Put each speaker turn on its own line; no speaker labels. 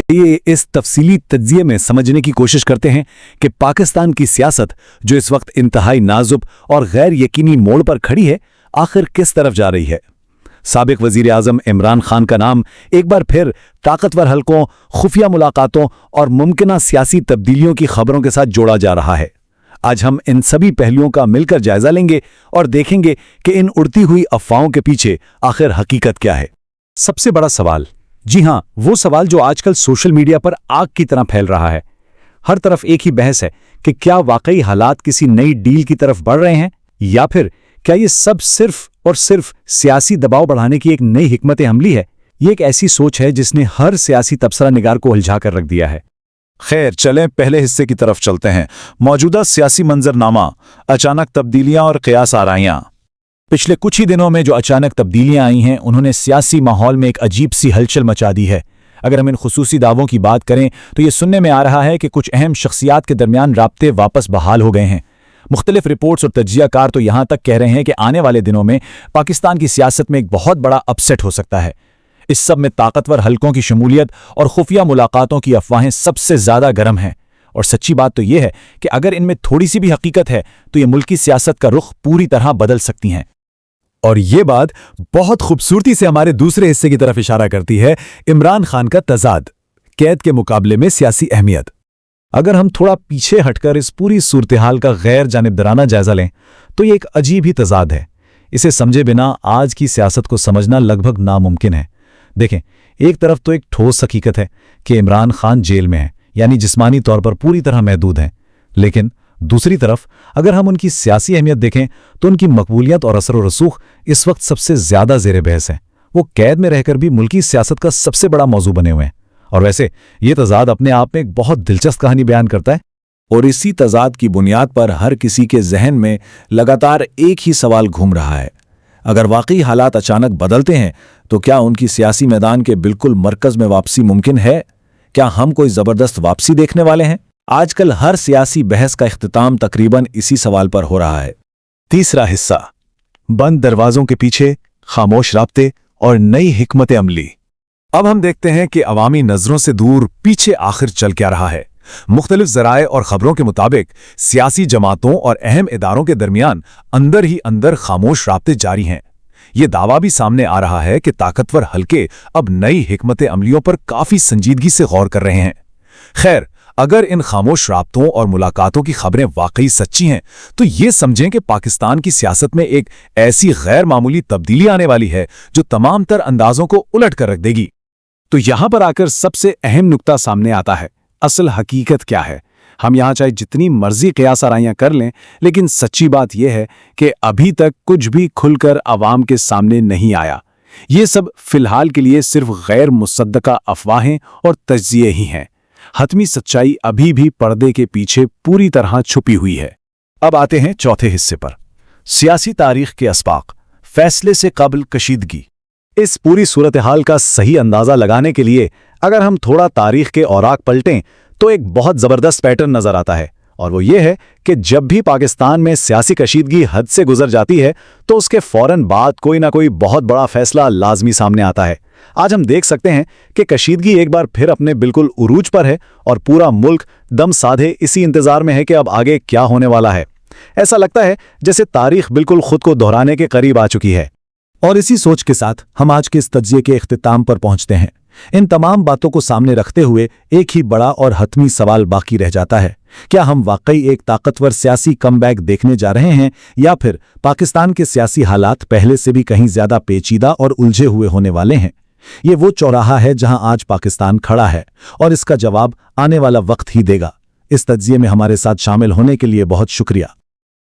ये इस तफसीली तज्जिये में समझने की कोशिश करते हैं कि पाकिस्तान की सियासत जो इस वक्त इंतहाई नाजुक और गैर यकीनी मोड़ पर खड़ी है, आखिर किस तरफ जा रही है। साबिक वजीर आजम इमरान खान का नाम एक बार फिर ताकतवर हलकों, खुफिया मुलाकातों और मुमकिना सियासी तब्दीलियों की खबरों के साथ जोड़ा जा रहा है। आज हम इन सभी पहलुओं का मिलकर जायजा लेंगे और देखेंगे कि इन उड़ती हुई अफवाहों के पीछे आखिर हकीकत क्या है। सबसे बड़ा सवाल, जी हां, वो सवाल जो आजकल सोशल मीडिया पर आग की तरह फैल रहा है। हर तरफ एक ही बहस है कि क्या वाकई हालात किसी नई डील की तरफ बढ़ रहे हैं, या फिर क्या ये सब सिर्फ और सिर्फ सियासी दबाव बढ़ाने की एक नई हिकमत अमली है। ये एक ऐसी सोच है जिसने हर सियासी तबसरा निगार को उलझा कर रख दिया है।
खैर, चलें पहले हिस्से की तरफ चलते हैं। मौजूदा सियासी मंजरनामा, अचानक तब्दीलियां और क़यास आराइयां। पिछले कुछ ही दिनों में जो अचानक तब्दीलियां आई हैं, उन्होंने सियासी माहौल में एक अजीब सी हलचल मचा दी है। अगर हम इन खुसूसी दावों की बात करें तो ये सुनने में आ रहा है कि कुछ अहम शख्सियात के दरमियान राब्ते वापस बहाल हो गए हैं। मुख्तलिफ रिपोर्ट्स और तज्जियाकार तो यहां तक कह रहे हैं कि आने वाले दिनों में पाकिस्तान की सियासत में एक बहुत बड़ा अपसेट हो सकता है। इस सब में ताकतवर हलकों की शमूलियत और खुफिया मुलाकातों की अफवाहें सबसे ज्यादा गर्म हैं। और सच्ची बात तो यह है कि अगर इनमें थोड़ी सी भी हकीकत है तो ये मुल्की सियासत का रुख पूरी तरह बदल सकती हैं।
और ये बात बहुत खूबसूरती से हमारे दूसरे हिस्से की तरफ इशारा करती है, इमरान खान का तजाद, कैद के मुकाबले में सियासी अहमियत। अगर हम थोड़ा पीछे हटकर इस पूरी सूरत-ए-हाल का गैर जानिबदाराना जायजा लें तो ये एक अजीब ही तजाद है। इसे समझे बिना आज की सियासत को समझना लगभग नामुमकिन है। देखें, एक तरफ तो एक ठोस हकीकत है कि इमरान खान जेल में है, यानी जिस्मानी तौर पर पूरी तरह महदूद हैं, लेकिन दूसरी तरफ अगर हम उनकी सियासी अहमियत देखें तो उनकी मकबूलियत और असर व रसूख इस वक्त सबसे ज्यादा ज़ेरे बहस है। वो कैद में रहकर भी मुल्की सियासत का सबसे बड़ा मौजू बने हुए हैं। और वैसे ये तजाद अपने आप में एक बहुत दिलचस्प कहानी बयान करता है।
और इसी तजाद की बुनियाद पर हर किसी के जहन में लगातार एक ही सवाल घूम रहा है, अगर वाकई हालात अचानक बदलते हैं तो क्या उनकी सियासी मैदान के बिल्कुल मरकज में वापसी मुमकिन है? क्या हम कोई जबरदस्त वापसी देखने वाले हैं? आजकल हर सियासी बहस का इख्तिताम तकरीबन इसी सवाल पर हो रहा है।
तीसरा हिस्सा, बंद दरवाजों के पीछे खामोश राब्ते और नई हिकमत अमली। अब हम देखते हैं कि अवामी नजरों से दूर पीछे आखिर चल क्या रहा है। मुख्तलिफ ज़राए और खबरों के मुताबिक सियासी जमातों और अहम इदारों के दरमियान अंदर ही अंदर खामोश राब्ते जारी हैं। ये दावा भी सामने आ रहा है कि ताकतवर हलके अब नई हिकमत अमलियों पर काफी संजीदगी से गौर कर रहे हैं। खैर, अगर इन खामोश राब्तों और मुलाकातों की खबरें वाकई सच्ची हैं तो ये समझें कि पाकिस्तान की सियासत में एक ऐसी गैर मामूली तब्दीली आने वाली है जो तमाम तर अंदाजों को उलट कर रख देगी। तो यहां पर आकर सबसे अहम नुक्ता सामने आता है, असल हकीकत क्या है। हम यहां चाहे जितनी मर्जी क़यास आराइयां कर लें, लेकिन सच्ची बात यह है कि अभी तक कुछ भी खुलकर अवाम के सामने नहीं आया। ये सब फिलहाल के लिए सिर्फ गैर मुसद्दका अफवाहें और तज्जिये ही हैं। हतमी सच्चाई अभी भी पर्दे के पीछे पूरी तरह छुपी हुई है। अब आते हैं चौथे हिस्से पर, सियासी तारीख के अस्बाक, फैसले से कबल कशीदगी। इस पूरी सूरत-ए-हाल का सही अंदाजा लगाने के लिए अगर हम थोड़ा तारीख के औराक पलटें तो एक बहुत ज़बरदस्त पैटर्न नजर आता है, और वो ये है कि जब भी पाकिस्तान में सियासी कशीदगी हद से गुजर जाती है तो उसके फौरन बाद कोई ना कोई बहुत बड़ा फैसला लाजमी सामने आता है। आज हम देख सकते हैं कि कशीदगी एक बार फिर अपने बिल्कुल उरूज पर है और पूरा मुल्क दम साधे इसी इंतजार में है कि अब आगे क्या होने वाला है। ऐसा लगता है जैसे तारीख बिल्कुल खुद को दोहराने के करीब आ चुकी है। और इसी सोच के साथ हम आज के इस तज्जिये के इख्तिताम पर पहुंचते हैं। इन तमाम बातों को सामने रखते हुए एक ही बड़ा और हतमी सवाल बाकी रह जाता है, क्या हम वाकई एक ताकतवर सियासी कमबैक देखने जा रहे हैं, या फिर पाकिस्तान के सियासी हालात पहले से भी कहीं ज्यादा पेचीदा और उलझे हुए होने वाले हैं। ये वो चौराहा है जहां आज पाकिस्तान खड़ा है, और इसका जवाब आने वाला वक्त ही देगा। इस तज्जिये में हमारे साथ शामिल होने के लिए बहुत शुक्रिया।